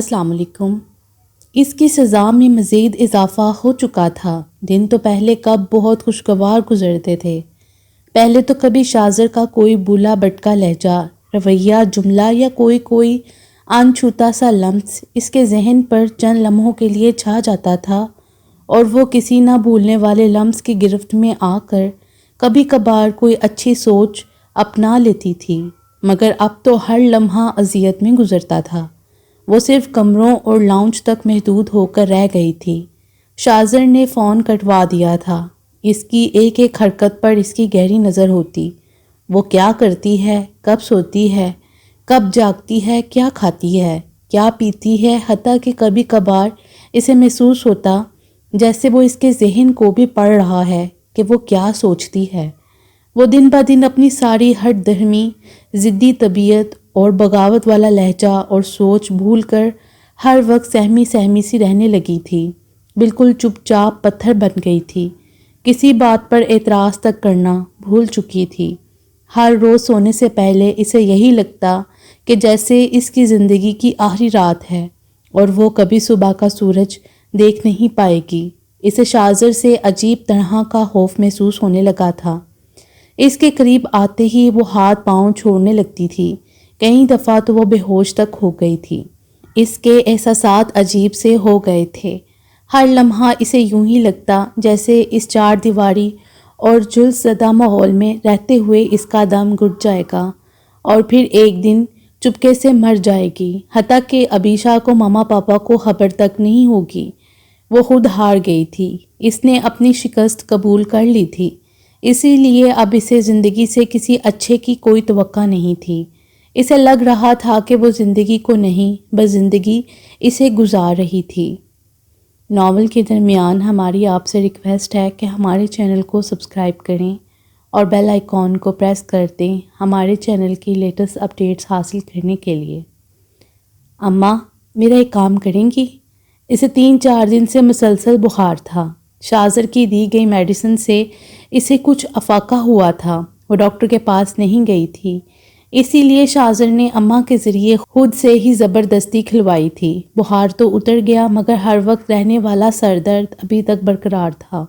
السلام علیکم۔ اس کی سزا میں مزید اضافہ ہو چکا تھا۔ دن تو پہلے کب بہت خوشگوار گزرتے تھے۔ پہلے تو کبھی شازر کا کوئی بولا بٹکا لہجہ، رویہ، جملہ یا کوئی انچھوتا سا لمس اس کے ذہن پر چند لمحوں کے لیے چھا جاتا تھا اور وہ کسی نہ بھولنے والے لمس کی گرفت میں آ کر کبھی کبھار کوئی اچھی سوچ اپنا لیتی تھی، مگر اب تو ہر لمحہ اذیت میں گزرتا تھا۔ وہ صرف کمروں اور لاؤنج تک محدود ہو کر رہ گئی تھی۔ شازر نے فون کٹوا دیا تھا۔ اس کی ایک ایک حرکت پر اس کی گہری نظر ہوتی۔ وہ کیا کرتی ہے، کب سوتی ہے، کب جاگتی ہے، کیا کھاتی ہے، کیا پیتی ہے، حتیٰ کہ کبھی کبھار اسے محسوس ہوتا جیسے وہ اس کے ذہن کو بھی پڑھ رہا ہے کہ وہ کیا سوچتی ہے۔ وہ دن بہ دن اپنی ساری ہٹ دھرمی، ضدی طبیعت اور بغاوت والا لہجہ اور سوچ بھول کر ہر وقت سہمی سہمی سی رہنے لگی تھی، بالکل چپ چاپ پتھر بن گئی تھی، کسی بات پر اعتراض تک کرنا بھول چکی تھی۔ ہر روز سونے سے پہلے اسے یہی لگتا کہ جیسے اس کی زندگی کی آخری رات ہے اور وہ کبھی صبح کا سورج دیکھ نہیں پائے گی۔ اسے شازر سے عجیب طرح کا خوف محسوس ہونے لگا تھا۔ اس کے قریب آتے ہی وہ ہاتھ پاؤں چھوڑنے لگتی تھی، کئی دفعہ تو وہ بے ہوش تک ہو گئی تھی۔ اس کے احساسات عجیب سے ہو گئے تھے۔ ہر لمحہ اسے یوں ہی لگتا جیسے اس چار دیواری اور جلس زدہ ماحول میں رہتے ہوئے اس کا دم گھٹ جائے گا اور پھر ایک دن چپکے سے مر جائے گی، حتیٰ کہ ابیشا کو ماما پاپا کو خبر تک نہیں ہوگی۔ وہ خود ہار گئی تھی، اس نے اپنی شکست قبول کر لی تھی، اسی لیے اب اسے زندگی سے کسی اچھے کی کوئی توقع نہیں تھی۔ اسے لگ رہا تھا کہ وہ زندگی کو نہیں، بس زندگی اسے گزار رہی تھی۔ ناول کے درمیان ہماری آپ سے ریکویسٹ ہے کہ ہمارے چینل کو سبسکرائب کریں اور بیل آئیکن کو پریس کر دیں ہمارے چینل کی لیٹسٹ اپڈیٹس حاصل کرنے کے لیے۔ اماں، میرا ایک کام کریں گی؟ اسے 3-4 دن سے مسلسل بخار تھا۔ شازر کی دی گئی میڈیسن سے اسے کچھ افاقہ ہوا تھا۔ وہ ڈاکٹر کے پاس نہیں گئی تھی، اسی لیے شازر نے اماں کے ذریعے خود سے ہی زبردستی کھلوائی تھی۔ بخار تو اتر گیا مگر ہر وقت رہنے والا سر درد ابھی تک برقرار تھا۔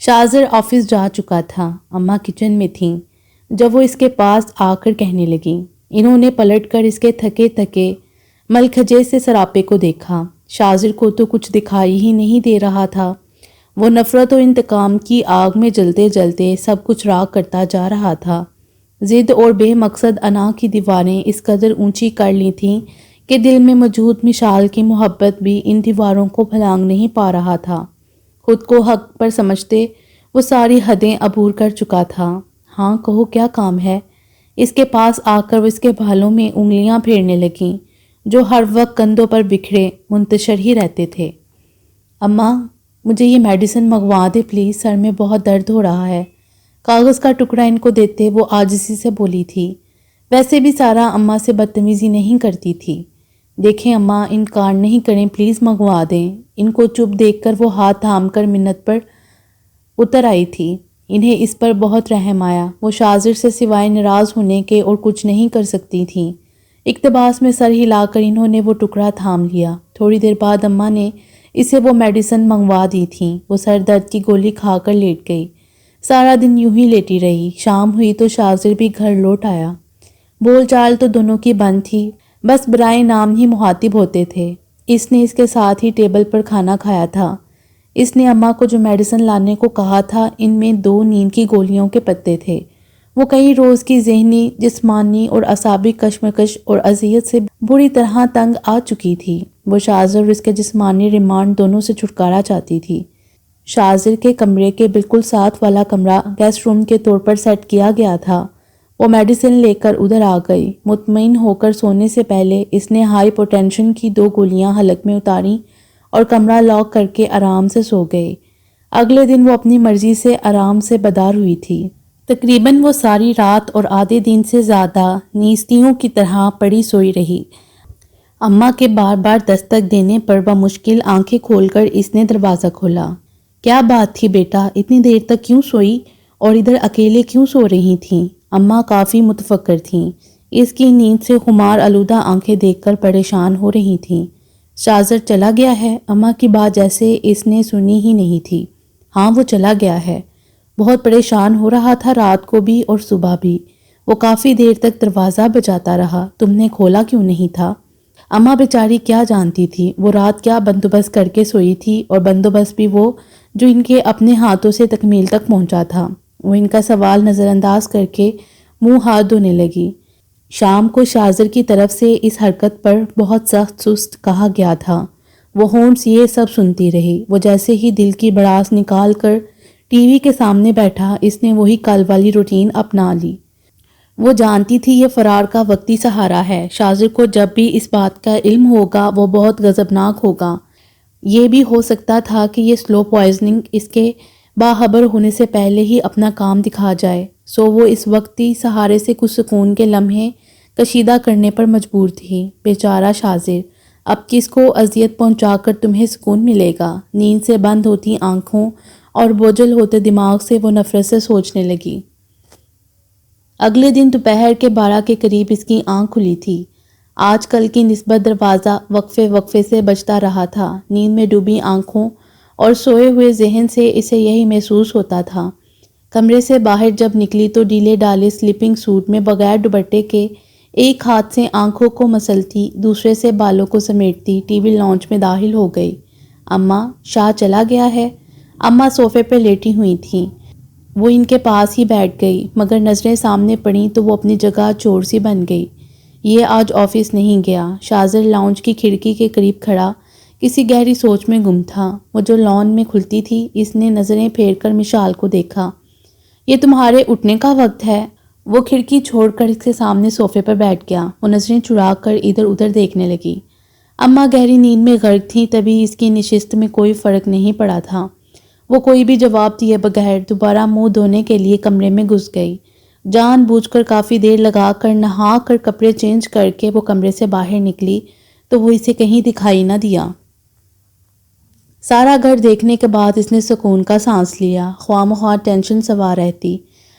شازر آفس جا چکا تھا، اماں کچن میں تھیں جب وہ اس کے پاس آ کر کہنے لگیں۔ انہوں نے پلٹ کر اس کے تھکے تھکے ملکھجے سے سراپے کو دیکھا۔ شازر کو تو کچھ دکھائی ہی نہیں دے رہا تھا۔ وہ نفرت و انتقام کی آگ میں جلتے جلتے سب کچھ راکھ کرتا جا رہا تھا۔ ضد اور بے مقصد انا کی دیواریں اس قدر اونچی کر لی تھیں کہ دل میں موجود مشال کی محبت بھی ان دیواروں کو پھلانگ نہیں پا رہا تھا۔ خود کو حق پر سمجھتے وہ ساری حدیں عبور کر چکا تھا۔ ہاں کہو، کیا کام ہے؟ اس کے پاس آ کر وہ اس کے بالوں میں انگلیاں پھیرنے لگیں جو ہر وقت کندھوں پر بکھرے منتشر ہی رہتے تھے۔ اماں، مجھے یہ میڈیسن منگوا دے پلیز، سر میں بہت درد ہو رہا ہے۔ کاغذ کا ٹکڑا ان کو دیتے وہ عاجزی سے بولی تھی۔ ویسے بھی سارا اماں سے بدتمیزی نہیں کرتی تھی۔ دیکھیں اماں، انکار نہیں کریں، پلیز منگوا دیں۔ ان کو چپ دیکھ کر وہ ہاتھ تھام کر منت پر اتر آئی تھی۔ انہیں اس پر بہت رحم آیا۔ وہ شازر سے سوائے ناراض ہونے کے اور کچھ نہیں کر سکتی تھیں۔ اقتباس میں سر ہلا کر انہوں نے وہ ٹکڑا تھام لیا۔ تھوڑی دیر بعد اماں نے اسے وہ میڈیسن منگوا دی تھیں۔ وہ سر درد کی گولی کھا کر لیٹ گئی۔ سارا دن یوں ہی لیٹی رہی۔ شام ہوئی تو شازر بھی گھر لوٹ آیا۔ بول چال تو دونوں کی بند تھی، بس برائے نام ہی مخاطب ہوتے تھے۔ اس نے اس کے ساتھ ہی ٹیبل پر کھانا کھایا تھا۔ اس نے اماں کو جو میڈیسن لانے کو کہا تھا ان میں 2 نیند کی گولیوں کے پتے تھے۔ وہ کئی روز کی ذہنی، جسمانی اور اعصابی کشمکش اور اذیت سے بری طرح تنگ آ چکی تھی۔ وہ شازر اور اس کے جسمانی ریمانڈ دونوں سے چھٹکارا چاہتی تھی۔ شازر کے کمرے کے بالکل ساتھ والا کمرہ گیسٹ روم کے طور پر سیٹ کیا گیا تھا۔ وہ میڈیسن لے کر ادھر آ گئی۔ مطمئن ہو کر سونے سے پہلے اس نے ہائی پوٹینشن کی 2 گولیاں حلق میں اتاریں اور کمرہ لاک کر کے آرام سے سو گئے۔ اگلے دن وہ اپنی مرضی سے آرام سے بیدار ہوئی تھی۔ تقریباً وہ ساری رات اور آدھے دن سے زیادہ نیستیوں کی طرح پڑی سوئی رہی۔ اماں کے بار بار دستک دینے پر بمشکل آنکھیں کھول کر اس نے دروازہ کھولا۔ کیا بات تھی بیٹا، اتنی دیر تک کیوں سوئی اور ادھر اکیلے کیوں سو رہی تھیں؟ اماں کافی متفکر تھیں۔ اس کی نیند سے خمار آلودہ آنکھیں دیکھ کر پریشان ہو رہی تھیں۔ شازر چلا گیا ہے؟ اماں کی بات جیسے اس نے سنی ہی نہیں تھی۔ ہاں وہ چلا گیا ہے۔ بہت پریشان ہو رہا تھا رات کو بھی اور صبح بھی۔ وہ کافی دیر تک دروازہ بجاتا رہا، تم نے کھولا کیوں نہیں تھا؟ اماں بیچاری کیا جانتی تھی وہ رات کیا بندوبست کر کے سوئی تھی، اور بندوبست بھی وہ جو ان کے اپنے ہاتھوں سے تکمیل تک پہنچا تھا۔ وہ ان کا سوال نظر انداز کر کے منہ ہاتھ دھونے لگی۔ شام کو شازر کی طرف سے اس حرکت پر بہت سخت سست کہا گیا تھا۔ وہ ہونٹس یہ سب سنتی رہی۔ وہ جیسے ہی دل کی بڑاس نکال کر ٹی وی کے سامنے بیٹھا، اس نے وہی کل والی روٹین اپنا لی۔ وہ جانتی تھی یہ فرار کا وقتی سہارا ہے۔ شازر کو جب بھی اس بات کا علم ہوگا وہ بہت غضبناک ہوگا۔ یہ بھی ہو سکتا تھا کہ یہ سلو پوائزننگ اس کے باخبر ہونے سے پہلے ہی اپنا کام دکھا جائے، سو وہ اس وقتی سہارے سے کچھ سکون کے لمحے کشیدہ کرنے پر مجبور تھی۔ بیچارہ شازر، اب کس کو اذیت پہنچا کر تمہیں سکون ملے گا؟ نیند سے بند ہوتی آنکھوں اور بوجھل ہوتے دماغ سے وہ نفرت سے سوچنے لگی۔ اگلے دن دوپہر کے 12 کے قریب اس کی آنکھ کھلی تھی۔ آج کل کی نسبت دروازہ وقفے وقفے سے بجتا رہا تھا۔ نیند میں ڈوبی آنکھوں اور سوئے ہوئے ذہن سے اسے یہی محسوس ہوتا تھا۔ کمرے سے باہر جب نکلی تو ڈھیلے ڈالے سلیپنگ سوٹ میں بغیر دوپٹے کے ایک ہاتھ سے آنکھوں کو مسلتی دوسرے سے بالوں کو سمیٹتی ٹی وی لاؤنج میں داخل ہو گئی۔ اماں، شاہ چلا گیا ہے؟ اماں صوفے پر لیٹی ہوئی تھیں۔ وہ ان کے پاس ہی بیٹھ گئی، مگر نظریں سامنے پڑیں تو وہ اپنی جگہ چور سی بن گئی۔ یہ آج آفس نہیں گیا۔ شازر لاؤنج کی کھڑکی کے قریب کھڑا کسی گہری سوچ میں گم تھا۔ وہ جو لان میں کھلتی تھی، اس نے نظریں پھیر کر مشال کو دیکھا۔ یہ تمہارے اٹھنے کا وقت ہے۔ وہ کھڑکی چھوڑ کر اس کے سامنے صوفے پر بیٹھ گیا۔ وہ نظریں چرا کر ادھر ادھر دیکھنے لگی۔ اماں گہری نیند میں غرق تھیں، تبھی اس کی نشست میں کوئی فرق نہیں پڑا تھا۔ وہ کوئی بھی جواب دیے بغیر دوبارہ منہ دھونے کے لیے کمرے میں گھس گئی۔ جان بوجھ کر کافی دیر لگا کر نہا کر کپڑے چینج کر کے وہ کمرے سے باہر نکلی تو وہ اسے کہیں دکھائی نہ دیا۔ سارا گھر دیکھنے کے بعد اس نے سکون کا سانس لیا۔ خواہ مخواہ ٹینشن سوار رہتی،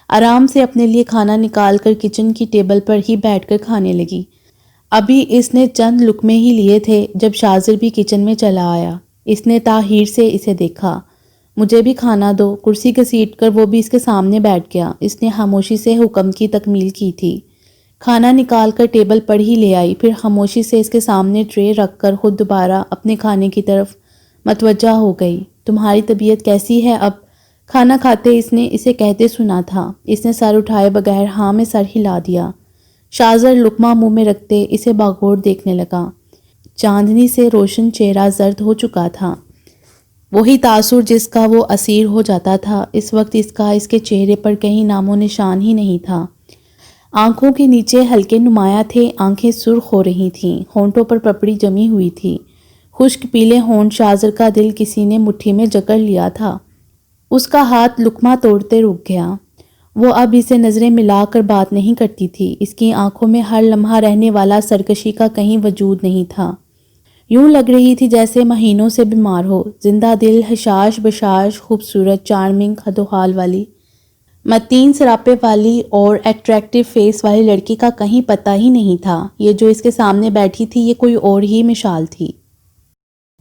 آرام سے اپنے لیے کھانا نکال کر کچن کی ٹیبل پر ہی بیٹھ کر کھانے لگی۔ ابھی اس نے چند لقمے ہی لیے تھے جب شازر بھی کچن میں چلا آیا۔ اس نے تاخیر سے اسے دیکھا۔ مجھے بھی کھانا دو۔ کرسی گھسیٹ کر وہ بھی اس کے سامنے بیٹھ گیا۔ اس نے خاموشی سے حکم کی تکمیل کی تھی۔ کھانا نکال کر ٹیبل پر ہی لے آئی، پھر خاموشی سے اس کے سامنے ٹرے رکھ کر خود دوبارہ اپنے کھانے کی طرف متوجہ ہو گئی۔ تمہاری طبیعت کیسی ہے اب؟ کھانا کھاتے اس نے اسے کہتے سنا تھا۔ اس نے سر اٹھائے بغیر ہاں میں سر ہلا دیا۔ شازر لقمہ منہ میں رکھتے اسے باغور دیکھنے لگا۔ چاندنی سے روشن چہرہ زرد ہو چکا تھا۔ وہی تاثر جس کا وہ اسیر ہو جاتا تھا، اس وقت اس کا اس کے چہرے پر کہیں نام و نشان ہی نہیں تھا۔ آنکھوں کے نیچے ہلکے نمایاں تھے، آنکھیں سرخ ہو رہی تھیں، ہونٹوں پر پپڑی جمی ہوئی تھی۔ خشک پیلے ہونٹ شازر کا دل کسی نے مٹھی میں جکڑ لیا تھا۔ اس کا ہاتھ لقمہ توڑتے رک گیا۔ وہ اب اسے نظریں ملا کر بات نہیں کرتی تھی۔ اس کی آنکھوں میں ہر لمحہ رہنے والا سرکشی کا کہیں وجود نہیں تھا۔ یوں لگ رہی تھی جیسے مہینوں سے بیمار ہو، زندہ دل، حشاش بشاش، خوبصورت، چارمنگ، حد و حال والی، متین سراپے والی اور ایٹریکٹیو فیس والی لڑکی کا کہیں پتہ ہی نہیں تھا۔ یہ جو اس کے سامنے بیٹھی تھی یہ کوئی اور ہی مثال تھی۔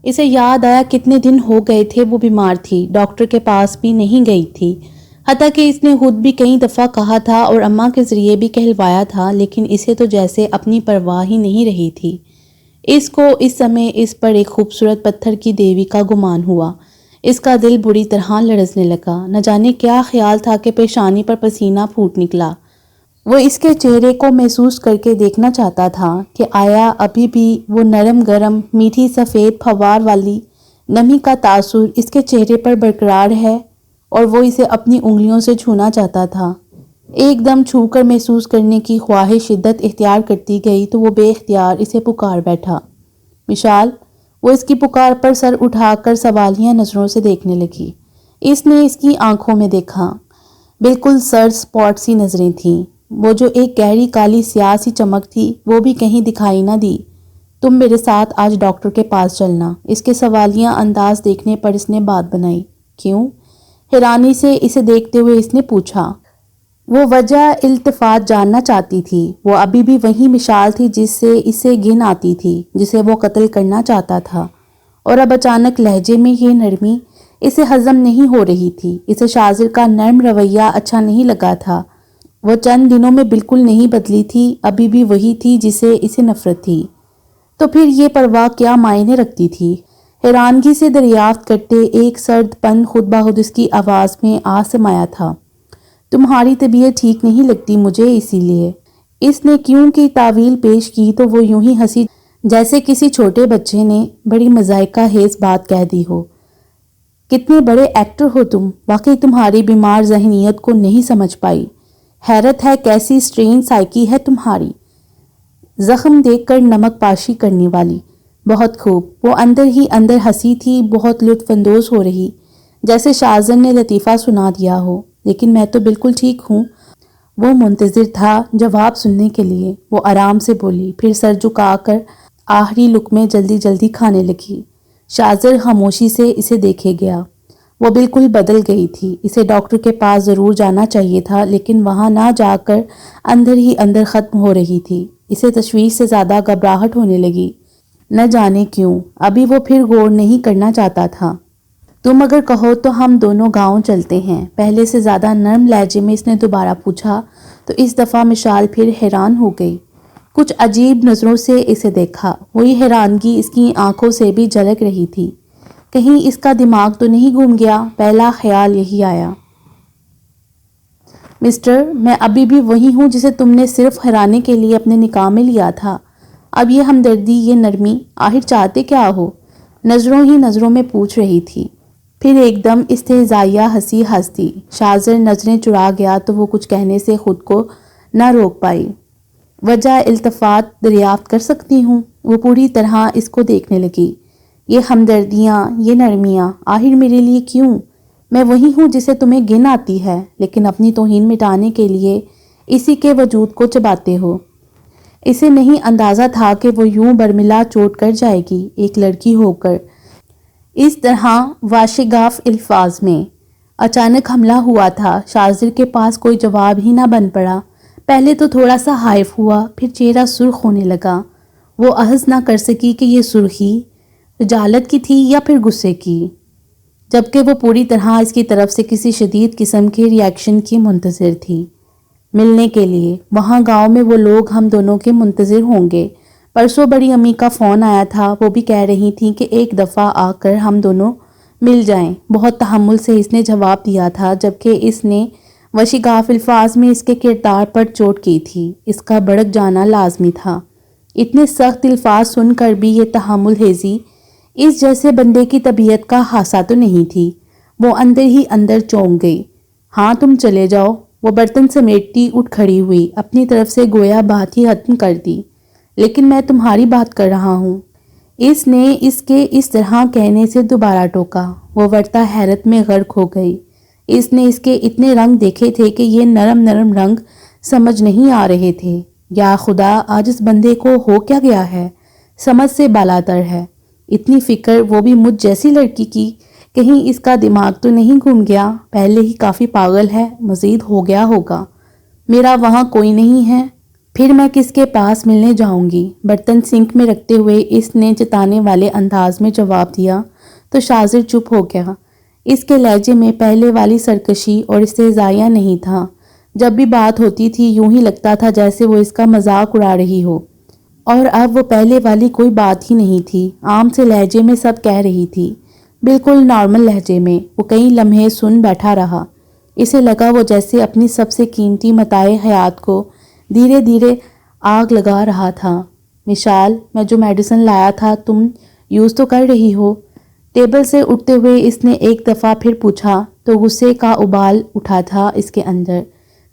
اسے یاد آیا کتنے دن ہو گئے تھے وہ بیمار تھی، ڈاکٹر کے پاس بھی نہیں گئی تھی، حتیٰ کہ اس نے خود بھی کئی دفعہ کہا تھا اور اماں کے ذریعے بھی کہلوایا تھا، لیکن اسے تو جیسے اپنی پرواہ ہی نہیں رہی تھی۔ اس کو اس سمے اس پر ایک خوبصورت پتھر کی دیوی کا گمان ہوا۔ اس کا دل بری طرح لرزنے لگا۔ نہ جانے کیا خیال تھا کہ پیشانی پر پسینہ پھوٹ نکلا۔ وہ اس کے چہرے کو محسوس کر کے دیکھنا چاہتا تھا کہ آیا ابھی بھی وہ نرم گرم میٹھی سفید پھوار والی نمی کا تاثر اس کے چہرے پر برقرار ہے، اور وہ اسے اپنی انگلیوں سے چھونا چاہتا تھا۔ ایک دم چھو کر محسوس کرنے کی خواہش شدت اختیار کرتی گئی تو وہ بے اختیار اسے پکار بیٹھا۔ مشال! وہ اس کی پکار پر سر اٹھا کر سوالیہ نظروں سے دیکھنے لگی۔ اس نے اس کی آنکھوں میں دیکھا۔ بالکل سرد سپاٹ سی نظریں تھیں۔ وہ جو ایک گہری کالی سیاہ سی چمک تھی وہ بھی کہیں دکھائی نہ دی۔ تم میرے ساتھ آج ڈاکٹر کے پاس چلنا۔ اس کے سوالیہ انداز دیکھنے پر اس نے بات بنائی۔ کیوں؟ حیرانی سے اسے دیکھتے ہوئے اس نے پوچھا۔ وہ وجہ التفات جاننا چاہتی تھی۔ وہ ابھی بھی وہی مشال تھی جس سے اسے گن آتی تھی، جسے وہ قتل کرنا چاہتا تھا، اور اب اچانک لہجے میں یہ نرمی اسے ہضم نہیں ہو رہی تھی۔ اسے شاذر کا نرم رویہ اچھا نہیں لگا تھا۔ وہ چند دنوں میں بالکل نہیں بدلی تھی، ابھی بھی وہی تھی جسے اسے نفرت تھی۔ تو پھر یہ پرواہ کیا معنی رکھتی تھی؟ حیرانگی سے دریافت کرتے ایک سرد پن خود بخود اس کی آواز میں آ سمایا تھا۔ تمہاری طبیعت ٹھیک نہیں لگتی مجھے، اسی لیے۔ اس نے کیوں کی تعویل پیش کی تو وہ یوں ہی ہنسی جیسے کسی چھوٹے بچے نے بڑی مذائقہ خیز بات کہہ دی ہو۔ کتنے بڑے ایکٹر ہو تم، واقعی تمہاری بیمار ذہنیت کو نہیں سمجھ پائی۔ حیرت ہے کیسی سٹرین سائیکی ہے تمہاری۔ زخم دیکھ کر نمک پاشی کرنے والی۔ بہت خوب۔ وہ اندر ہی اندر ہنسی تھی، بہت لطف اندوز ہو رہی، جیسے شاذر نے لطیفہ سنا دیا ہو۔ لیکن میں تو بالکل ٹھیک ہوں۔ وہ منتظر تھا جواب سننے کے لیے۔ وہ آرام سے بولی، پھر سر جھکا کر آخری لقمے جلدی جلدی کھانے لگی۔ شاذر خاموشی سے اسے دیکھے گیا۔ وہ بالکل بدل گئی تھی۔ اسے ڈاکٹر کے پاس ضرور جانا چاہیے تھا، لیکن وہاں نہ جا کر اندر ہی اندر ختم ہو رہی تھی۔ اسے تشویش سے زیادہ گھبراہٹ ہونے لگی، نہ جانے کیوں۔ ابھی وہ پھر غور نہیں کرنا چاہتا تھا۔ تم اگر کہو تو ہم دونوں گاؤں چلتے ہیں، پہلے سے زیادہ نرم لہجے میں اس نے دوبارہ پوچھا، تو اس دفعہ مشال پھر حیران ہو گئی۔ کچھ عجیب نظروں سے اسے دیکھا۔ وہی حیرانگی اس کی آنکھوں سے بھی جھلک رہی تھی۔ کہیں اس کا دماغ تو نہیں گھوم گیا؟ پہلا خیال یہی آیا۔ مسٹر، میں ابھی بھی وہی ہوں جسے تم نے صرف ہرانے کے لیے اپنے نکاح میں لیا تھا۔ اب یہ ہمدردی، یہ نرمی، آخر چاہتے کیا ہو؟ نظروں ہی نظروں میں پوچھ رہی تھی۔ پھر ایک دم استہزائیہ ہنسی ہنس دی۔ شاذر نظریں چرا گیا تو وہ کچھ کہنے سے خود کو نہ روک پائی۔ وجہ التفات دریافت کر سکتی ہوں؟ وہ پوری طرح اس کو دیکھنے لگی۔ یہ ہمدردیاں، یہ نرمیاں، آخر میرے لیے کیوں؟ میں وہی ہوں جسے تمہیں گن آتی ہے، لیکن اپنی توہین مٹانے کے لیے اسی کے وجود کو چباتے ہو۔ اسے نہیں اندازہ تھا کہ وہ یوں برملا چوٹ کر جائے گی، ایک لڑکی ہو کر اس طرح واشگاف الفاظ میں۔ اچانک حملہ ہوا تھا، شاذر کے پاس کوئی جواب ہی نہ بن پڑا۔ پہلے تو تھوڑا سا حائف ہوا، پھر چہرہ سرخ ہونے لگا۔ وہ احس نہ کر سکی کہ یہ سرخی خجالت کی تھی یا پھر غصے کی، جبکہ وہ پوری طرح اس کی طرف سے کسی شدید قسم کے ری ایکشن کی منتظر تھی۔ ملنے کے لیے وہاں گاؤں میں وہ لوگ ہم دونوں کے منتظر ہوں گے۔ پرسوں بڑی امی کا فون آیا تھا، وہ بھی کہہ رہی تھیں کہ ایک دفعہ آ کر ہم دونوں مل جائیں۔ بہت تحمل سے اس نے جواب دیا تھا، جبکہ اس نے وشگاف الفاظ میں اس کے کردار پر چوٹ کی تھی۔ اس کا بھڑک جانا لازمی تھا۔ اتنے سخت الفاظ سن کر بھی یہ تحمل ہیزی اس جیسے بندے کی طبیعت کا خاصہ تو نہیں تھی۔ وہ اندر ہی اندر چونک گئی۔ ہاں تم چلے جاؤ۔ وہ برتن سمیٹتی اٹھ کھڑی ہوئی، اپنی طرف سے گویا بات ہی ختم کر دی۔ لیکن میں تمہاری بات کر رہا ہوں۔ اس نے اس کے اس طرح کہنے سے دوبارہ ٹوکا۔ وہ ورتا حیرت میں غرق ہو گئی۔ اس نے اس کے اتنے رنگ دیکھے تھے کہ یہ نرم نرم رنگ سمجھ نہیں آ رہے تھے۔ یا خدا، آج اس بندے کو ہو کیا گیا ہے؟ سمجھ سے بالاتر ہے۔ اتنی فکر، وہ بھی مجھ جیسی لڑکی کی۔ کہیں اس کا دماغ تو نہیں گھوم گیا؟ پہلے ہی کافی پاگل ہے، مزید ہو گیا ہوگا۔ میرا وہاں کوئی نہیں ہے، پھر میں کس کے پاس ملنے جاؤں گی؟ برتن سنک میں رکھتے ہوئے اس نے جتانے والے انداز میں جواب دیا تو شاذر چپ ہو گیا۔ اس کے لہجے میں پہلے والی سرکشی اور استہزائیہ نہیں تھا۔ جب بھی بات ہوتی تھی یوں ہی لگتا تھا جیسے وہ اس کا مذاق اڑا رہی ہو، اور اب وہ پہلے والی کوئی بات ہی نہیں تھی۔ عام سے لہجے میں سب کہہ رہی تھی، بالکل نارمل لہجے میں۔ وہ کئی لمحے سن بیٹھا رہا۔ اسے لگا وہ جیسے اپنی سب سے قیمتی متاع حیات کو دھیرے دھیرے آگ لگا رہا تھا۔ مشال، میں جو میڈیسن لایا تھا تم یوز تو کر رہی ہو؟ ٹیبل سے اٹھتے ہوئے اس نے ایک دفعہ پھر پوچھا تو غصے کا ابال اٹھا تھا اس کے اندر۔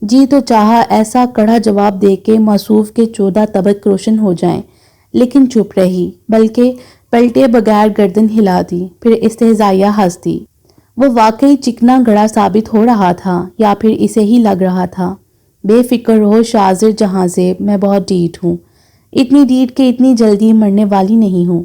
جی تو چاہا ایسا کڑا جواب دے کے موصوف کے 14 طبق روشن ہو جائیں، لیکن چپ رہی، بلکہ پلٹے بغیر گردن ہلا دی، پھر استہزائیہ ہنس دی۔ وہ واقعی چکنا گڑا ثابت ہو رہا تھا، یا پھر اسے ہی لگ رہا تھا۔ بے فکر رہو شاذر جہاں زیب، میں بہت ڈھیٹ ہوں، اتنی ڈھیٹ کہ اتنی جلدی مرنے والی نہیں ہوں۔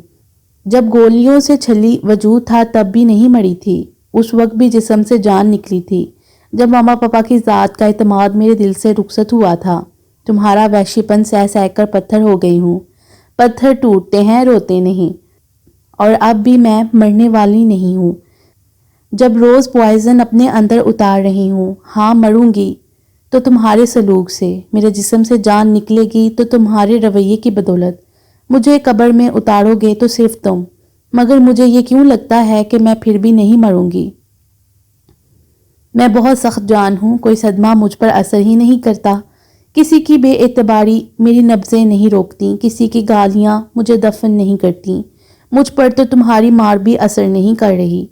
جب گولیوں سے چھلی وجود تھا تب بھی نہیں مری تھی، اس وقت بھی جسم سے جان نکلی تھی، جب ماما پاپا کی ذات کا اعتماد میرے دل سے رخصت ہوا تھا۔ تمہارا وحشی پن سہ سہ کر پتھر ہو گئی ہوں۔ پتھر ٹوٹتے ہیں، روتے نہیں۔ اور اب بھی میں مرنے والی نہیں ہوں۔ جب روز پوائزن اپنے اندر اتار رہی ہوں، ہاں مروں گی تو تمہارے سلوک سے، میرے جسم سے جان نکلے گی تو تمہارے رویے کی بدولت۔ مجھے قبر میں اتارو گے تو صرف تم، مگر مجھے یہ کیوں لگتا ہے کہ میں پھر بھی نہیں مروں گی۔ میں بہت سخت جان ہوں، کوئی صدمہ مجھ پر اثر ہی نہیں کرتا، کسی کی بے اعتباری میری نبضیں نہیں روکتی، کسی کی گالیاں مجھے دفن نہیں کرتی، مجھ پر تو تمہاری مار بھی اثر نہیں کر رہی۔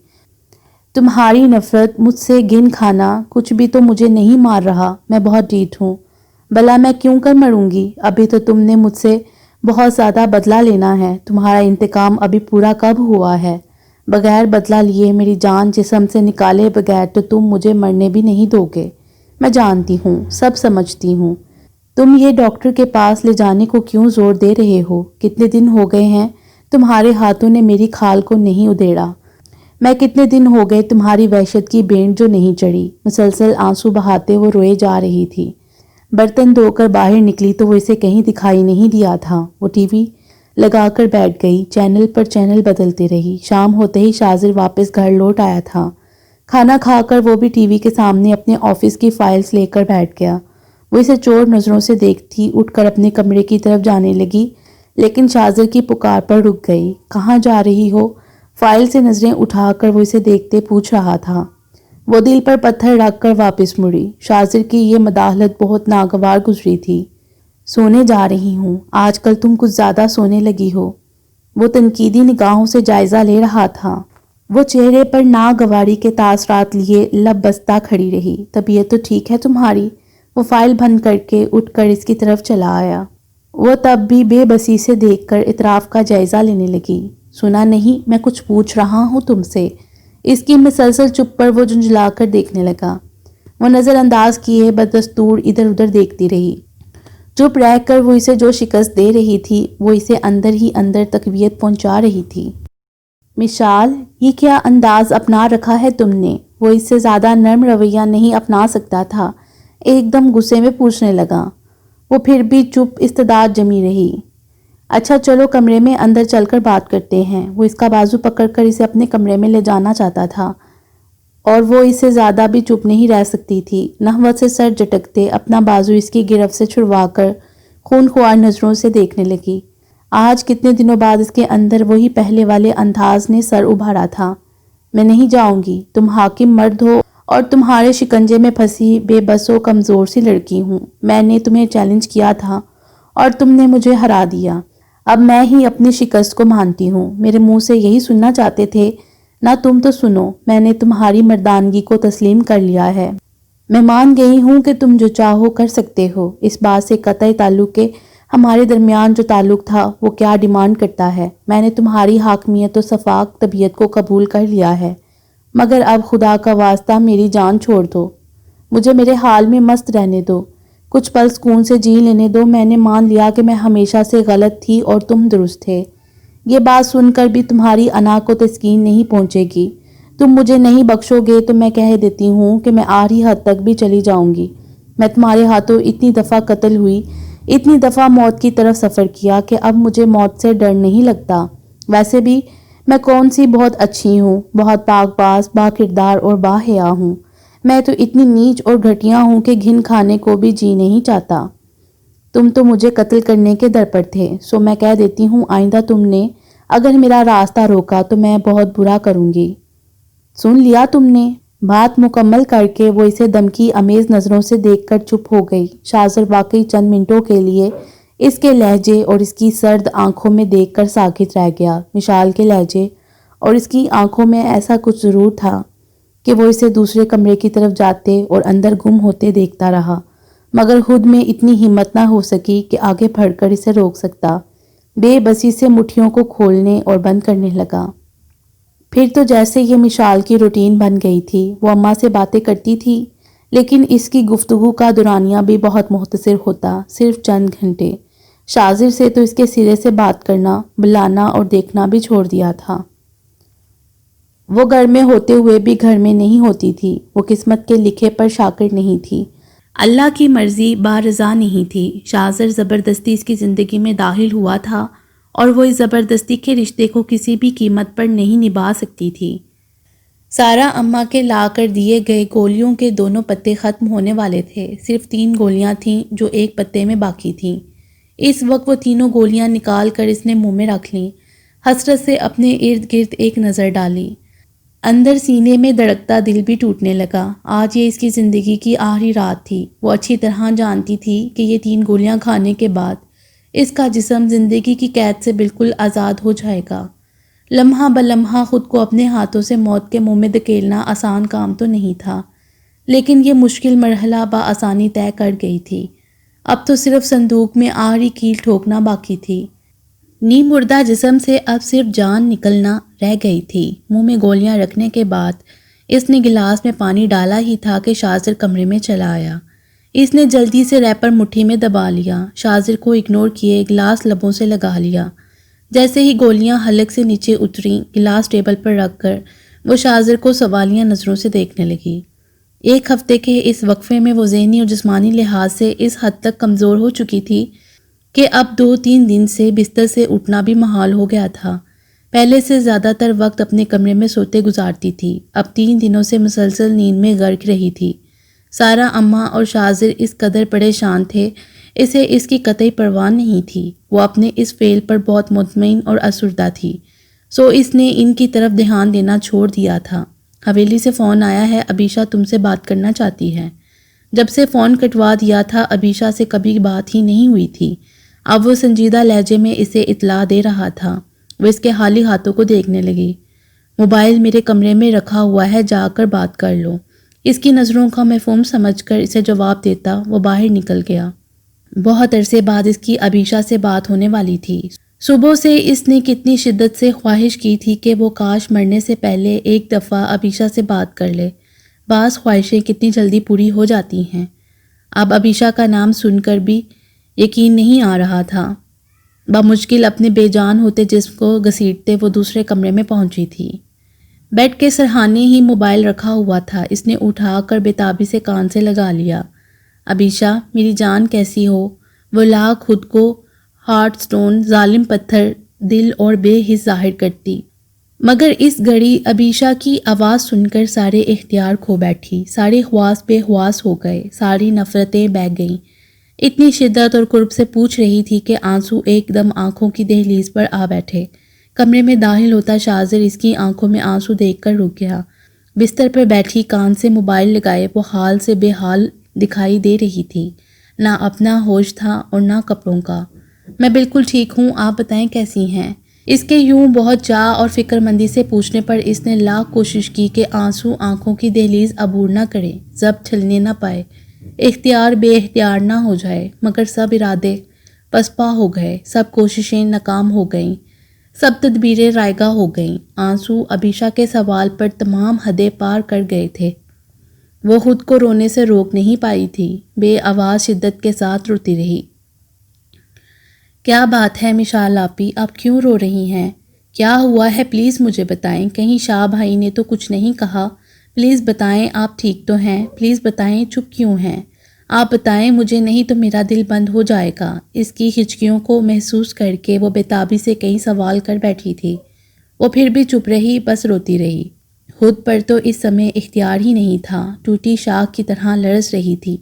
تمہاری نفرت، مجھ سے گن کھانا، کچھ بھی تو مجھے نہیں مار رہا۔ میں بہت ڈھیٹ ہوں، بھلا میں کیوں کر مروں گی؟ ابھی تو تم نے مجھ سے بہت زیادہ بدلہ لینا ہے، تمہارا انتقام ابھی پورا کب ہوا ہے؟ بغیر بدلہ لیے، میری جان جسم سے نکالے بغیر تو تم مجھے مرنے بھی نہیں دو گے۔ میں جانتی ہوں، سب سمجھتی ہوں۔ تم یہ ڈاکٹر کے پاس لے جانے کو کیوں زور دے رہے ہو؟ کتنے دن ہو گئے ہیں تمہارے ہاتھوں نے میری کھال کو نہیں ادھیڑا؟ میں کتنے دن ہو گئے تمہاری وحشت کی بینڈ جو نہیں چڑھی؟ مسلسل آنسو بہاتے وہ روئے جا رہی تھی۔ برتن دھو کر باہر نکلی تو وہ اسے کہیں دکھائی نہیں دیا تھا۔ وہ ٹی وی لگا کر بیٹھ گئی، چینل پر چینل بدلتی رہی۔ شام ہوتے ہی شاذر واپس گھر لوٹ آیا تھا۔ کھانا کھا کر وہ بھی ٹی وی کے سامنے اپنے آفس کی فائلز لے کر بیٹھ گیا۔ وہ اسے چور نظروں سے دیکھتی اٹھ کر اپنے کمرے کی طرف جانے لگی، لیکن شاذر کی پکار پر رک گئی۔ کہاں جا رہی ہو؟ فائل سے نظریں اٹھا کر وہ اسے دیکھتے پوچھ رہا تھا۔ وہ دل پر پتھر رکھ کر واپس مڑی۔ شاذر کی یہ مداخلت بہت ناگوار گزری تھی۔ سونے جا رہی ہوں، آج کل تم کچھ زیادہ سونے لگی ہو۔ وہ تنقیدی نگاہوں سے جائزہ لے رہا تھا۔ وہ چہرے پر ناگواری کے تاثرات لیے لب بستہ کھڑی رہی۔ طبیعت تو ٹھیک ہے تمہاری؟ وہ فائل بند کر کے اٹھ کر اس کی طرف چلا آیا۔ وہ تب بھی بے بسی سے دیکھ کر اطراف کا جائزہ لینے لگی۔ سنا نہیں، میں کچھ پوچھ رہا ہوں تم سے۔ اس کی مسلسل چپ پر وہ جھنجھلا کر دیکھنے لگا۔ وہ نظر انداز کیے بدستور ادھر ادھر دیکھتی رہی۔ چپ رہ کر وہ اسے جو شکست دے رہی تھی وہ اسے اندر ہی اندر تقویت پہنچا رہی تھی۔ مشال، یہ کیا انداز اپنا رکھا ہے تم نے؟ وہ اس سے زیادہ نرم رویہ نہیں اپنا سکتا تھا۔ ایک دم غصے میں پوچھنے لگا۔ وہ پھر بھی چپ استعداد جمی رہی۔ اچھا چلو کمرے میں اندر چل کر بات کرتے ہیں۔ وہ اس کا بازو پکڑ کر اسے اپنے کمرے میں لے جانا چاہتا تھا، اور وہ اس سے زیادہ بھی چپ نہیں رہ سکتی تھی۔ نحوت سے سر جھٹکتے اپنا بازو اس کی گرفت سے چھڑوا کر خون خوار نظروں سے دیکھنے لگی۔ آج کتنے دنوں بعد اس کے اندر وہی پہلے والے انداز نے سر ابھارا تھا۔ میں نہیں جاؤں گی، تم حاکم مرد ہو اور تمہارے شکنجے میں پھنسی بے بس و کمزور سی لڑکی ہوں۔ میں نے تمہیں چیلنج کیا تھا اور تم نے مجھے ہرا دیا۔ اب میں ہی اپنی شکست کو مانتی ہوں۔ میرے منہ سے یہی سننا چاہتے تھے نہ؟ تم تو سنو، میں نے تمہاری مردانگی کو تسلیم کر لیا ہے۔ میں مان گئی ہوں کہ تم جو چاہو کر سکتے ہو۔ اس بات سے قطعی تعلق کہ ہمارے درمیان جو تعلق تھا وہ کیا ڈیمانڈ کرتا ہے۔ میں نے تمہاری حاکمیت و صفاق طبیعت کو قبول کر لیا ہے، مگر اب خدا کا واسطہ میری جان چھوڑ دو، مجھے میرے حال میں مست رہنے دو، کچھ پل سکون سے جی لینے دو۔ میں نے مان لیا کہ میں ہمیشہ سے غلط تھی اور تم درست تھے۔ یہ بات سن کر بھی تمہاری انا کو تسکین نہیں پہنچے گی۔ تم مجھے نہیں بخشو گے تو میں کہہ دیتی ہوں کہ میں آخری حد تک بھی چلی جاؤں گی۔ میں تمہارے ہاتھوں اتنی دفعہ قتل ہوئی، اتنی دفعہ موت کی طرف سفر کیا کہ اب مجھے موت سے ڈر نہیں لگتا۔ ویسے بھی میں کون سی بہت اچھی ہوں، بہت پاک باز، با کردار اور با حیا ہوں۔ میں تو اتنی نیچ اور گھٹیا ہوں کہ گھن کھانے کو بھی جی نہیں چاہتا۔ تم تو مجھے قتل کرنے کے در پر تھے، سو میں کہہ دیتی ہوں آئندہ تم نے اگر میرا راستہ روکا تو میں بہت برا کروں گی۔ سن لیا تم نے؟ بات مکمل کر کے وہ اسے دھمکی امیز نظروں سے دیکھ کر چپ ہو گئی۔ شاذر واقعی چند منٹوں کے لیے اس کے لہجے اور اس کی سرد آنکھوں میں دیکھ کر ساکت رہ گیا۔ مشال کے لہجے اور اس کی آنکھوں میں ایسا کچھ ضرور تھا کہ وہ اسے دوسرے کمرے کی طرف جاتے اور اندر گم ہوتے دیکھتا رہا، مگر خود میں اتنی ہمت نہ ہو سکی کہ آگے بڑھ کر اسے روک سکتا۔ بے بسی سے مٹھیوں کو کھولنے اور بند کرنے لگا۔ پھر تو جیسے یہ مشال کی روٹین بن گئی تھی۔ وہ اماں سے باتیں کرتی تھی، لیکن اس کی گفتگو کا دورانیہ بھی بہت مختصر ہوتا، صرف چند گھنٹے۔ شاذر سے تو اس کے سرے سے بات کرنا، بلانا اور دیکھنا بھی چھوڑ دیا تھا۔ وہ گھر میں ہوتے ہوئے بھی گھر میں نہیں ہوتی تھی، وہ قسمت کے لکھے پر شاکر نہیں تھی، اللہ کی مرضی بارضا نہیں تھی۔ شاذر زبردستی اس کی زندگی میں داخل ہوا تھا اور وہ اس زبردستی کے رشتے کو کسی بھی قیمت پر نہیں نبھا سکتی تھی۔ سارا اماں کے لا کر دیے گئے گولیوں کے دونوں پتے ختم ہونے والے تھے، صرف 3 گولیاں تھیں جو ایک پتے میں باقی تھیں۔ اس وقت وہ تینوں گولیاں نکال کر اس نے منہ میں رکھ لیں، حسرت سے اپنے ارد گرد ایک نظر ڈالی، اندر سینے میں دھڑکتا دل بھی ٹوٹنے لگا۔ آج یہ اس کی زندگی کی آخری رات تھی۔ وہ اچھی طرح جانتی تھی کہ یہ 3 گولیاں کھانے کے بعد اس کا جسم زندگی کی قید سے بالکل آزاد ہو جائے گا۔ لمحہ بلمحہ خود کو اپنے ہاتھوں سے موت کے منہ میں دھکیلنا آسان کام تو نہیں تھا، لیکن یہ مشکل مرحلہ بآسانی طے کر گئی تھی۔ اب تو صرف صندوق میں آخری کیل ٹھوکنا باقی تھی۔ نیم مردہ جسم سے اب صرف جان نکلنا رہ گئی تھی۔ منہ میں گولیاں رکھنے کے بعد اس نے گلاس میں پانی ڈالا ہی تھا کہ شاذر کمرے میں چلا آیا۔ اس نے جلدی سے ریپر مٹھی میں دبا لیا، شاذر کو اگنور کیے گلاس لبوں سے لگا لیا۔ جیسے ہی گولیاں حلق سے نیچے اتریں، گلاس ٹیبل پر رکھ کر وہ شاذر کو سوالیہ نظروں سے دیکھنے لگی۔ 1 ہفتے کے اس وقفے میں وہ ذہنی اور جسمانی لحاظ سے اس حد تک کمزور ہو چکی تھی کہ اب 2-3 دن سے بستر سے اٹھنا بھی محال ہو گیا تھا۔ پہلے سے زیادہ تر وقت اپنے کمرے میں سوتے گزارتی تھی، اب 3 دنوں سے مسلسل نیند میں غرق رہی تھی۔ سارا اماں اور شاذر اس قدر پریشان تھے، اسے اس کی قطعی پرواہ نہیں تھی۔ وہ اپنے اس فعل پر بہت مطمئن اور افسردہ تھی، سو اس نے ان کی طرف دھیان دینا چھوڑ دیا تھا۔ حویلی سے فون آیا ہے، ابیشا تم سے بات کرنا چاہتی ہے۔ جب سے فون کٹوا دیا تھا ابیشا سے کبھی بات ہی نہیں ہوئی تھی۔ اب وہ سنجیدہ لہجے میں اسے اطلاع دے رہا تھا۔ وہ اس کے خالی ہاتھوں کو دیکھنے لگی۔ موبائل میرے کمرے میں رکھا ہوا ہے، جا کر بات کر لو۔ اس کی نظروں کا مفہوم سمجھ کر اسے جواب دیتا وہ باہر نکل گیا۔ بہت عرصے بعد اس کی ابیشا سے بات ہونے والی تھی۔ صبح سے اس نے کتنی شدت سے خواہش کی تھی کہ وہ کاش مرنے سے پہلے ایک دفعہ ابیشا سے بات کر لے۔ بعض خواہشیں کتنی جلدی پوری ہو جاتی ہیں۔ اب ابیشا کا نام سن کر بھی یقین نہیں آ رہا تھا۔ بمشکل اپنے بے جان ہوتے جسم کو گھسیٹتے وہ دوسرے کمرے میں پہنچی تھی۔ بیڈ کے سرہانے ہی موبائل رکھا ہوا تھا، اس نے اٹھا کر بےتابی سے کان سے لگا لیا۔ ابیشا میری جان کیسی ہو؟ وہ لاکھ خود کو ہارٹ سٹون، ظالم پتھر دل اور بے حس ظاہر کرتی، مگر اس گھڑی ابیشا کی آواز سن کر سارے اختیار کھو بیٹھی، سارے حواس بے حواس ہو گئے، ساری نفرتیں بہہ گئیں۔ اتنی شدت اور قرب سے پوچھ رہی تھی کہ آنسو ایک دم آنکھوں کی دہلیز پر آ بیٹھے۔ کمرے میں داخل ہوتا شاذر اس کی آنکھوں میں آنسو دیکھ کر رک گیا۔ بستر پر بیٹھی کان سے موبائل لگائے وہ حال سے بے حال دکھائی دے رہی تھی، نہ اپنا ہوش تھا اور نہ کپڑوں کا۔ میں بالکل ٹھیک ہوں، آپ بتائیں کیسی ہیں؟ اس کے یوں بہت چاہ اور فکر مندی سے پوچھنے پر اس نے لاکھ کوشش کی کہ آنسو آنکھوں کی دہلیز عبور نہ کرے، ضبط چھلنے نہ پائے، اختیار بے اختیار نہ ہو جائے، مگر سب ارادے پسپا ہو گئے، سب کوششیں ناکام ہو گئیں، سب تدبیریں رائگاں ہو گئیں۔ آنسو ابیشا کے سوال پر تمام حدیں پار کر گئے تھے۔ وہ خود کو رونے سے روک نہیں پائی تھی، بے آواز شدت کے ساتھ روتی رہی۔ کیا بات ہے مشال آپی، آپ کیوں رو رہی ہیں؟ کیا ہوا ہے پلیز مجھے بتائیں، کہیں شاہ بھائی نے تو کچھ نہیں کہا؟ پلیز بتائیں آپ ٹھیک تو ہیں؟ پلیز بتائیں چپ کیوں ہیں؟ آپ بتائیں مجھے، نہیں تو میرا دل بند ہو جائے گا۔ اس کی ہچکیوں کو محسوس کر کے وہ بےتابی سے کئی سوال کر بیٹھی تھی۔ وہ پھر بھی چپ رہی، بس روتی رہی۔ خود پر تو اس سمے اختیار ہی نہیں تھا، ٹوٹی شاخ کی طرح لرز رہی تھی۔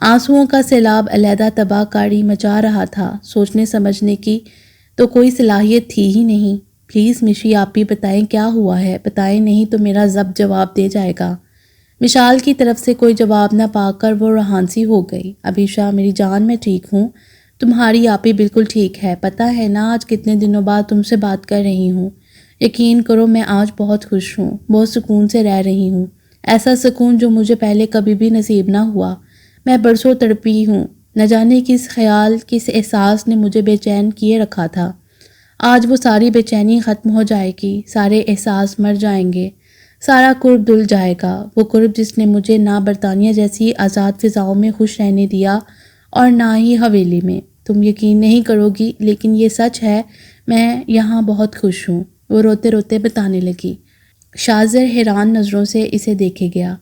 آنسوؤں کا سیلاب علیحدہ تباہ کاری مچا رہا تھا، سوچنے سمجھنے کی تو کوئی صلاحیت تھی ہی نہیں۔ پلیز مشی آپی بتائیں کیا ہوا ہے، بتائیں نہیں تو میرا ضبط جواب دے جائے گا۔ مشال کی طرف سے کوئی جواب نہ پا کر وہ رہانسی ہو گئی۔ ابیشا میری جان میں ٹھیک ہوں، تمہاری آپی بالکل ٹھیک ہے، پتہ ہے نا آج کتنے دنوں بعد تم سے بات کر رہی ہوں۔ یقین کرو میں آج بہت خوش ہوں، بہت سکون سے رہ رہی ہوں، ایسا سکون جو مجھے پہلے کبھی بھی نصیب نہ ہوا۔ میں برسوں تڑپی ہوں، نہ جانے کس خیال کس احساس نے مجھے بے چین کیے رکھا تھا۔ آج وہ ساری بے چینی ختم ہو جائے گی، سارے احساس مر جائیں گے، سارا قرب دھل جائے گا، وہ قرب جس نے مجھے نہ برطانیہ جیسی آزاد فضاؤں میں خوش رہنے دیا اور نہ ہی حویلی میں۔ تم یقین نہیں کرو گی لیکن یہ سچ ہے، میں یہاں بہت خوش ہوں، وہ روتے روتے بتانے لگی۔ شاذر حیران نظروں سے اسے دیکھے گیا۔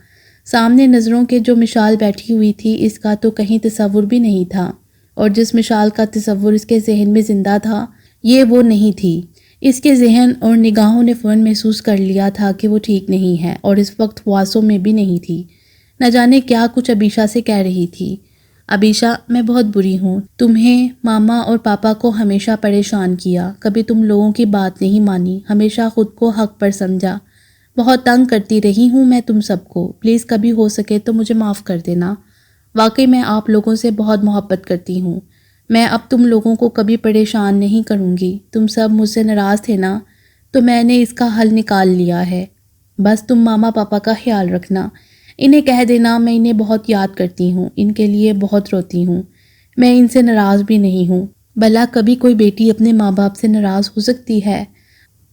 سامنے نظروں کے جو مشال بیٹھی ہوئی تھی اس کا تو کہیں تصور بھی نہیں تھا، اور جس مشال کا تصور اس کے ذہن میں زندہ تھا یہ وہ نہیں تھی۔ اس کے ذہن اور نگاہوں نے فوراً محسوس کر لیا تھا کہ وہ ٹھیک نہیں ہے، اور اس وقت حواسوں میں بھی نہیں تھی۔ نہ جانے کیا کچھ عبیشہ سے کہہ رہی تھی۔ عبیشہ، میں بہت بری ہوں، تمہیں، ماما اور پاپا کو ہمیشہ پریشان کیا، کبھی تم لوگوں کی بات نہیں مانی، ہمیشہ خود کو حق پر سمجھا، بہت تنگ کرتی رہی ہوں میں تم سب کو، پلیز کبھی ہو سکے تو مجھے معاف کر دینا۔ واقعی میں آپ لوگوں سے بہت محبت کرتی ہوں، میں اب تم لوگوں کو کبھی پریشان نہیں کروں گی، تم سب مجھ سے ناراض تھے نا، تو میں نے اس کا حل نکال لیا ہے، بس تم ماما پاپا کا خیال رکھنا، انہیں کہہ دینا میں انہیں بہت یاد کرتی ہوں، ان کے لیے بہت روتی ہوں، میں ان سے ناراض بھی نہیں ہوں۔ بھلا کبھی کوئی بیٹی اپنے ماں باپ سے ناراض ہو سکتی ہے؟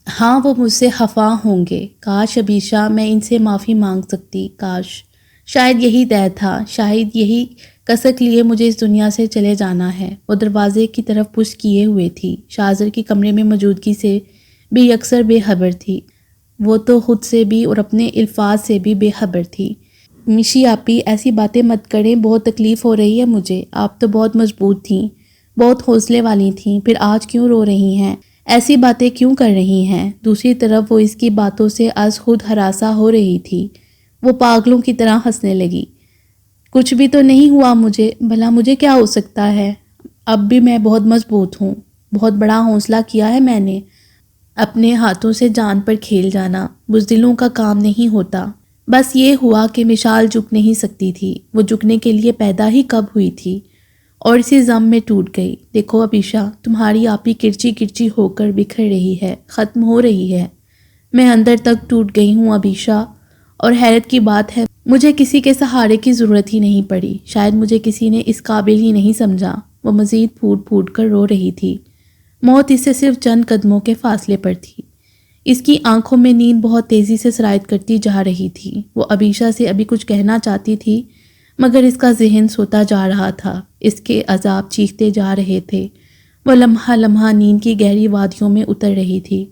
ہاں، وہ مجھ سے خفا ہوں گے، کاش عبیشہ میں ان سے معافی مانگ سکتی، کاش، شاید یہی طے تھا، شاید یہی کسک لیے مجھے اس دنیا سے چلے جانا ہے۔ وہ دروازے کی طرف پشت کیے ہوئے تھی، شاذر کی کمرے میں موجودگی سے بھی اکثر بے خبر تھی، وہ تو خود سے بھی اور اپنے الفاظ سے بھی بے خبر تھی۔ مشی آپی، ایسی باتیں مت کریں، بہت تکلیف ہو رہی ہے مجھے، آپ تو بہت مضبوط تھیں، بہت حوصلے والی تھیں، پھر آج کیوں رو رہی ہیں، ایسی باتیں کیوں کر رہی ہیں؟ دوسری طرف وہ اس کی باتوں سے از خود ہراساں ہو رہی تھی، وہ پاگلوں کی طرح ہنسنے لگی۔ کچھ بھی تو نہیں ہوا مجھے، بھلا مجھے کیا ہو سکتا ہے؟ اب بھی میں بہت مضبوط ہوں، بہت بڑا حوصلہ کیا ہے میں نے، اپنے ہاتھوں سے جان پر کھیل جانا بزدلوں کا کام نہیں ہوتا۔ بس یہ ہوا کہ مشال جھک نہیں سکتی تھی، وہ جھکنے کے لیے پیدا ہی کب ہوئی تھی، اور اسی ضم میں ٹوٹ گئی۔ دیکھو عبیشہ، تمہاری آپی کرچی کرچی ہو کر بکھر رہی ہے، ختم ہو رہی ہے، میں اندر تک ٹوٹ گئی ہوں عبیشہ، اور حیرت کی بات ہے مجھے کسی کے سہارے کی ضرورت ہی نہیں پڑی، شاید مجھے کسی نے اس قابل ہی نہیں سمجھا۔ وہ مزید پھوٹ پھوٹ کر رو رہی تھی، موت اس سے صرف چند قدموں کے فاصلے پر تھی۔ اس کی آنکھوں میں نیند بہت تیزی سے سرایت کرتی جا رہی تھی، وہ عبیشہ سے ابھی کچھ کہنا چاہتی تھی مگر اس کا ذہن سوتا جا رہا تھا، اس کے عذاب چیختے جا رہے تھے، وہ لمحہ لمحہ نیند کی گہری وادیوں میں اتر رہی تھی،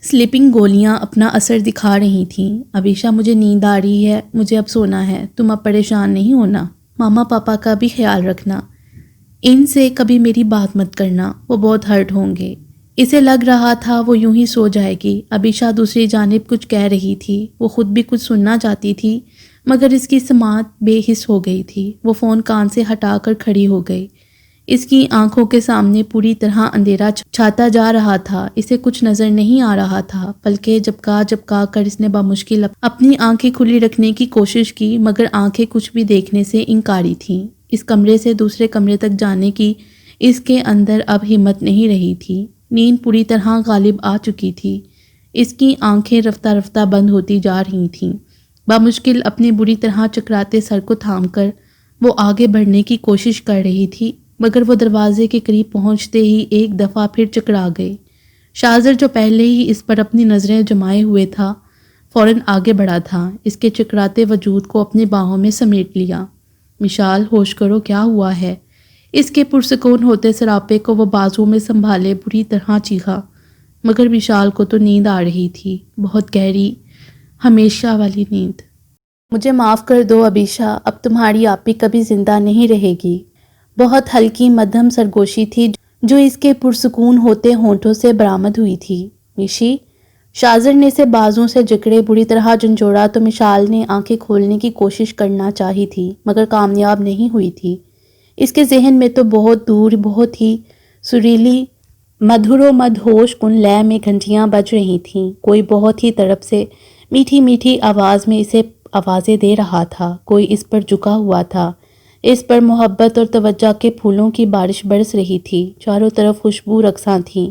سلیپنگ گولیاں اپنا اثر دکھا رہی تھیں۔ عبیشہ، مجھے نیند آ رہی ہے، مجھے اب سونا ہے، تم اب پریشان نہیں ہونا، ماما پاپا کا بھی خیال رکھنا، ان سے کبھی میری بات مت کرنا، وہ بہت ہرٹ ہوں گے۔ اسے لگ رہا تھا وہ یوں ہی سو جائے گی۔ عبیشہ دوسری جانب کچھ کہہ رہی تھی، وہ خود بھی کچھ سننا چاہتی تھی مگر اس کی سماعت بے حس ہو گئی تھی۔ وہ فون کان سے ہٹا کر کھڑی ہو گئی، اس کی آنکھوں کے سامنے پوری طرح اندھیرا چھاتا جا رہا تھا، اسے کچھ نظر نہیں آ رہا تھا، پلکیں جھپکا کر اس نے بمشکل اپنی آنکھیں کھلی رکھنے کی کوشش کی مگر آنکھیں کچھ بھی دیکھنے سے انکاری تھیں۔ اس کمرے سے دوسرے کمرے تک جانے کی اس کے اندر اب ہمت نہیں رہی تھی، نیند پوری طرح غالب آ چکی تھی، اس کی آنکھیں رفتہ رفتہ بند ہوتی جا رہی تھیں۔ بمشکل اپنے بری طرح چکراتے سر کو تھام کر وہ آگے بڑھنے کی کوشش کر رہی تھی مگر وہ دروازے کے قریب پہنچتے ہی ایک دفعہ پھر چکرا گئی۔ شاذر جو پہلے ہی اس پر اپنی نظریں جمائے ہوئے تھا فوراً آگے بڑھا تھا، اس کے چکراتے وجود کو اپنی باہوں میں سمیٹ لیا۔ مشال، ہوش کرو، کیا ہوا ہے؟ اس کے پرسکون ہوتے سراپے کو وہ بازو میں سنبھالے بری طرح چیخا مگر مشال کو تو نیند آ رہی تھی، بہت گہری، ہمیشہ والی نیند۔ مجھے معاف کر دو عبیشہ، اب تمہاری آپی کبھی زندہ نہیں رہے گی۔ بہت ہلکی مدھم سرگوشی تھی جو اس کے پرسکون ہوتے ہونٹوں سے برآمد ہوئی تھی۔ مشی، شاذر نے اسے بازوں سے جکڑے بری طرح جھنجھوڑا تو مشال نے آنکھیں کھولنے کی کوشش کرنا چاہی تھی مگر کامیاب نہیں ہوئی تھی۔ اس کے ذہن میں تو بہت دور، بہت ہی سریلی، مدھر و مدہوش کن لے میں گھنٹیاں بج رہی تھیں، کوئی بہت ہی طرف سے میٹھی میٹھی آواز میں اسے آوازیں دے رہا تھا، کوئی اس پر جھکا ہوا تھا، اس پر محبت اور توجہ کے پھولوں کی بارش برس رہی تھی، چاروں طرف خوشبو رقصاں تھیں،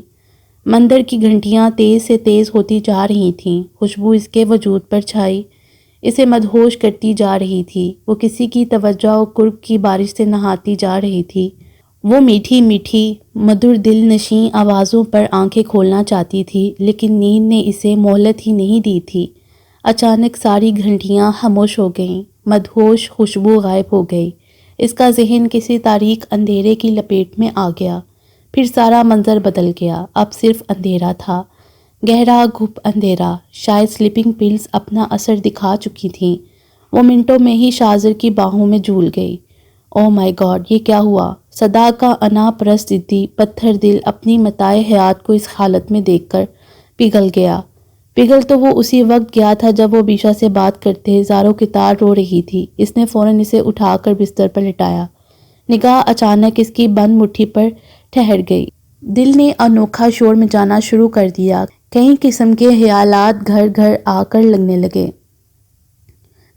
مندر کی گھنٹیاں تیز سے تیز ہوتی جا رہی تھیں، خوشبو اس کے وجود پر چھائی اسے مدہوش کرتی جا رہی تھی، وہ کسی کی توجہ اور قرب کی بارش سے نہاتی جا رہی تھی، وہ میٹھی میٹھی مدھر دل نشیں آوازوں پر آنکھیں کھولنا چاہتی تھی لیکن نیند نے اسے مہلت ہی نہیں دی تھی۔ اچانک ساری گھنٹیاں خاموش ہو گئیں، مدہوش خوشبو غائب ہو گئی، اس کا ذہن کسی تاریک اندھیرے کی لپیٹ میں آ گیا، پھر سارا منظر بدل گیا، اب صرف اندھیرا تھا، گہرا گھپ اندھیرا، شاید سلیپنگ پلز اپنا اثر دکھا چکی تھیں۔ وہ منٹوں میں ہی شاذر کی باہوں میں جھول گئی۔ او مائی گاڈ، یہ کیا ہوا؟ صدا کا انا پرست ضدی پتھر دل اپنی متاع حیات کو اس حالت میں دیکھ کر پگھل گیا۔ پگھل تو وہ اسی وقت گیا تھا جب وہ عبیشہ سے بات کرتے زاروں کی تار رو رہی تھی۔ اس نے فوراً اسے اٹھا کر بستر پر لٹایا۔ نگاہ اچانک اس کی بند مٹھی پر ٹھہر گئی۔ دل نے انوکھا شور مچانا شروع کر دیا۔ کئی قسم کے خیالات گھر گھر آ کر لگنے لگے۔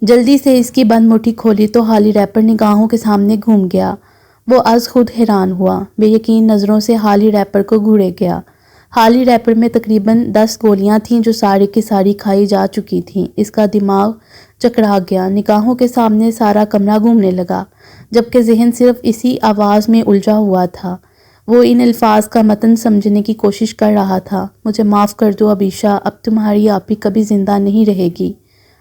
جلدی سے اس کی بند مٹھی کھولی تو خالی ریپر نگاہوں کے سامنے گھوم گیا۔ وہ از خود حیران ہوا، بے یقین نظروں سے خالی ریپر کو گھورے گیا۔ خالی ریپر میں تقریباً 10 گولیاں تھیں جو ساری کی ساری کھائی جا چکی تھیں۔ اس کا دماغ چکرا گیا، نگاہوں کے سامنے سارا کمرہ گھومنے لگا، جبکہ ذہن صرف اسی آواز میں الجھا ہوا تھا۔ وہ ان الفاظ کا متن سمجھنے کی کوشش کر رہا تھا۔ مجھے معاف کر دو عبیشہ، اب تمہاری آپی کبھی زندہ نہیں رہے گی۔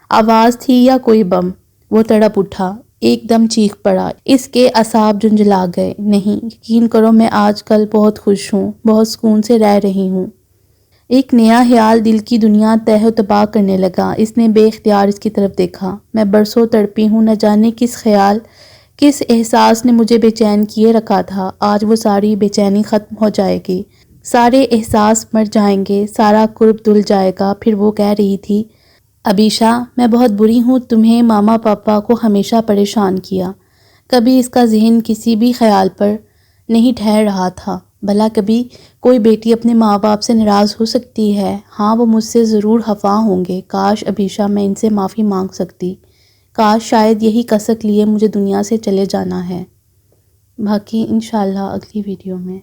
آواز تھی یا کوئی بم؟ وہ تڑپ اٹھا، ایک دم چیخ پڑا۔ اس کے اعصاب جھنجھلا گئے۔ نہیں، یقین کرو میں آج کل بہت خوش ہوں، بہت سکون سے رہ رہی ہوں۔ ایک نیا خیال دل کی دنیا تہ و تباہ کرنے لگا۔ اس نے بے اختیار اس کی طرف دیکھا۔ میں برسوں تڑپی ہوں، نہ جانے کس خیال، کس احساس نے مجھے بے چین کیے رکھا تھا۔ آج وہ ساری بے چینی ختم ہو جائے گی، سارے احساس مر جائیں گے، سارا کرب دھل جائے گا۔ پھر وہ کہہ رہی تھی، عبیشہ میں بہت بری ہوں، تمہیں ماما پاپا کو ہمیشہ پریشان کیا۔ کبھی اس کا ذہن کسی بھی خیال پر نہیں ٹھہر رہا تھا۔ بھلا کبھی کوئی بیٹی اپنے ماں باپ سے ناراض ہو سکتی ہے؟ ہاں، وہ مجھ سے ضرور خفا ہوں گے۔ کاش عبیشہ میں ان سے معافی مانگ سکتی۔ کاش شاید یہی کسک لیے مجھے دنیا سے چلے جانا ہے۔ باقی انشاءاللہ اگلی ویڈیو میں۔